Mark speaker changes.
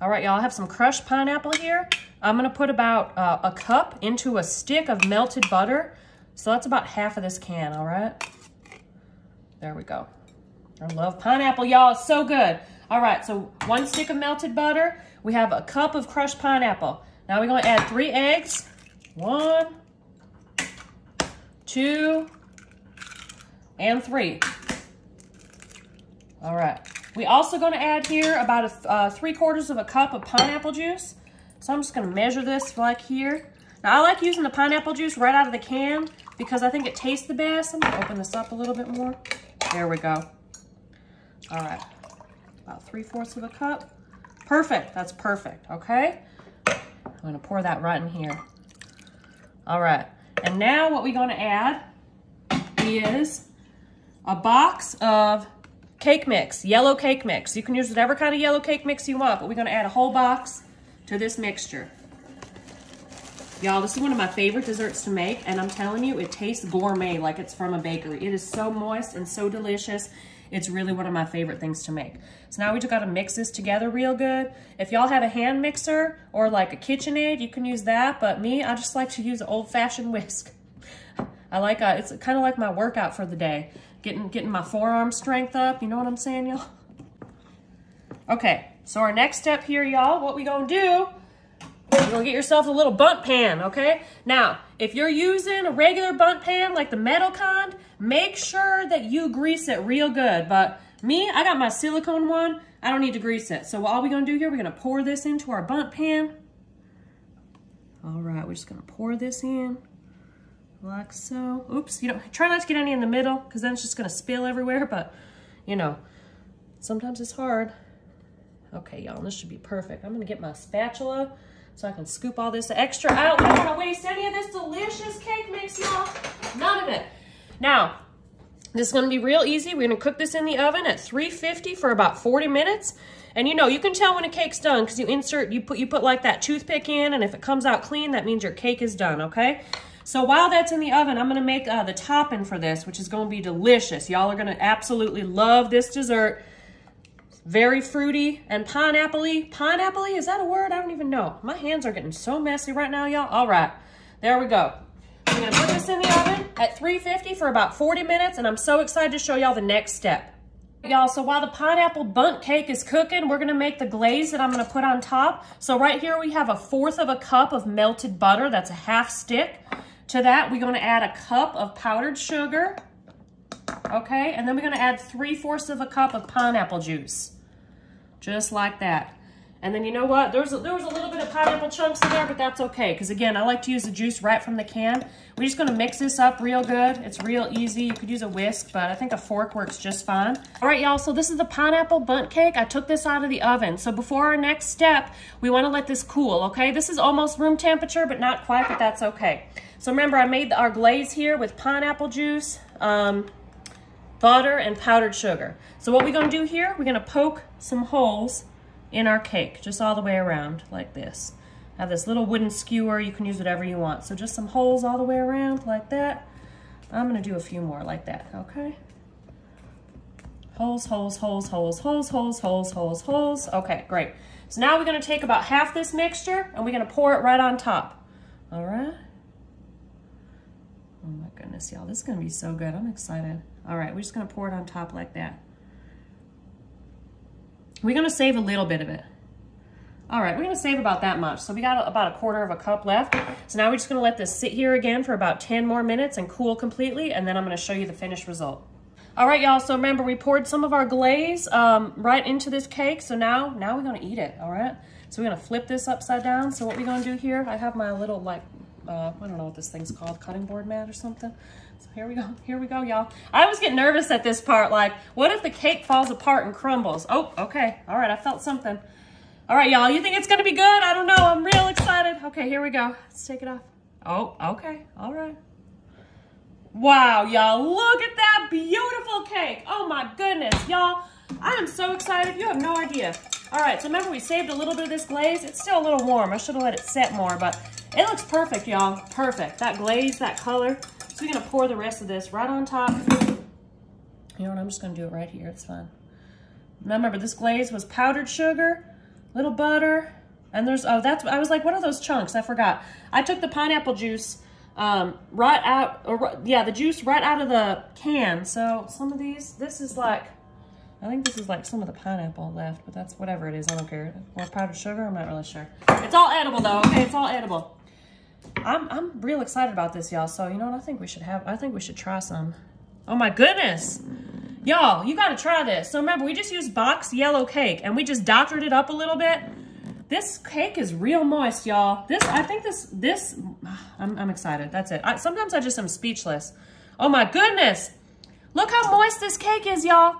Speaker 1: All right, y'all, I have some crushed pineapple here. I'm gonna put about a cup into a stick of melted butter. So that's about half of this can, all right? There we go. I love pineapple, y'all, it's so good. All right, so 1 stick of melted butter. We have a cup of crushed pineapple. Now we're gonna add 3 eggs. 1, 2, and 3. All right. We also gonna add here about 3/4 of a cup of pineapple juice. So I'm just gonna measure this like here. Now I like using the pineapple juice right out of the can because I think it tastes the best. I'm gonna open this up a little bit more. There we go. All right, about 3/4 of a cup. Perfect, that's perfect, okay? I'm gonna pour that right in here. All right, and now what we're gonna add is a box of cake mix, yellow cake mix. You can use whatever kind of yellow cake mix you want, but we're gonna add a whole box to this mixture. Y'all, this is one of my favorite desserts to make, and I'm telling you, it tastes gourmet like it's from a bakery. It is so moist and so delicious. It's really one of my favorite things to make. So now we just gotta mix this together real good. If y'all have a hand mixer or like a KitchenAid, you can use that, but me, I just like to use an old-fashioned whisk. I like, it's kind of like my workout for the day. Getting my forearm strength up, you know what I'm saying, y'all? Okay, so our next step here, y'all, what we gonna do, you're gonna get yourself a little bundt pan, okay? Now, if you're using a regular bundt pan, like the metal kind, make sure that you grease it real good. But me, I got my silicone one, I don't need to grease it. So all we're gonna do here, we're gonna pour this into our bundt pan. All right, we're just gonna pour this in. Like so. Oops, you know, try not to get any in the middle because then it's just gonna spill everywhere, but you know, sometimes it's hard. Okay, y'all, this should be perfect. I'm gonna get my spatula so I can scoop all this extra out. We don't wanna waste any of this delicious cake mix, y'all. None of it. Now, this is gonna be real easy. We're gonna cook this in the oven at 350 for about 40 minutes. And you know, you can tell when a cake's done because you put like that toothpick in, and if it comes out clean, that means your cake is done, okay? So while that's in the oven, I'm gonna make the topping for this, which is gonna be delicious. Y'all are gonna absolutely love this dessert. Very fruity and pineapple-y. Pineapple-y, is that a word? I don't even know. My hands are getting so messy right now, y'all. All right, there we go. I'm gonna put this in the oven at 350 for about 40 minutes, and I'm so excited to show y'all the next step. Y'all, so while the pineapple bundt cake is cooking, we're gonna make the glaze that I'm gonna put on top. So right here we have 1/4 of a cup of melted butter. That's a 1/2 stick. To that, we're gonna add a cup of powdered sugar, okay? And then we're gonna add 3/4 of a cup of pineapple juice, just like that. And then you know what? There was a little bit of pineapple chunks in there, but that's okay, because again, I like to use the juice right from the can. We're just gonna mix this up real good. It's real easy. You could use a whisk, but I think a fork works just fine. All right, y'all, so this is the pineapple bundt cake. I took this out of the oven. So before our next step, we wanna let this cool, okay? This is almost room temperature, but not quite, but that's okay. So remember, I made our glaze here with pineapple juice, butter, and powdered sugar. So what we're gonna do here, we're gonna poke some holes in our cake, just all the way around, like this. I have this little wooden skewer, you can use whatever you want. So just some holes all the way around, like that. I'm gonna do a few more like that, okay? Holes, holes, holes, holes, holes, holes, holes, holes, holes. Okay, great. So now we're gonna take about half this mixture and we're gonna pour it right on top, all right? Oh my goodness, y'all, this is gonna be so good. I'm excited. All right, we're just gonna pour it on top like that. We're gonna save a little bit of it. All right, we're gonna save about that much. So we got about 1/4 of a cup left. So now we're just gonna let this sit here again for about 10 more minutes and cool completely, and then I'm gonna show you the finished result. All right, y'all, so remember we poured some of our glaze right into this cake, so now we're gonna eat it, all right? So we're gonna flip this upside down. So what we're gonna do here, I have my little like, I don't know what this thing's called, cutting board mat or something. So here we go, y'all. I always get nervous at this part, like, what if the cake falls apart and crumbles? Oh, okay, all right, I felt something. All right, y'all, you think it's gonna be good? I don't know, I'm real excited. Okay, here we go, let's take it off. Oh, okay, all right. Wow, y'all, look at that beautiful cake. Oh my goodness, y'all, I am so excited, you have no idea. All right, so remember we saved a little bit of this glaze. It's still a little warm, I should have let it set more, but it looks perfect, y'all, perfect. That glaze, that color. So we're gonna pour the rest of this right on top. You know what, I'm just gonna do it right here, it's fine. Now remember, this glaze was powdered sugar. Little butter. And there's, oh, that's, I was like, what are those chunks? I forgot. I took the pineapple juice right out, or yeah, the juice right out of the can. So some of these, this is like, I think this is like some of the pineapple left, but that's whatever it is. I don't care. More powdered sugar, I'm not really sure. It's all edible though, okay? It's all edible. I'm real excited about this, y'all. So, you know what? I think we should try some. Oh my goodness. Y'all, you gotta try this. So remember, we just used box yellow cake and we just doctored it up a little bit. This cake is real moist, y'all. I'm excited. That's it. Sometimes I just am speechless. Oh my goodness. Look how moist this cake is, y'all.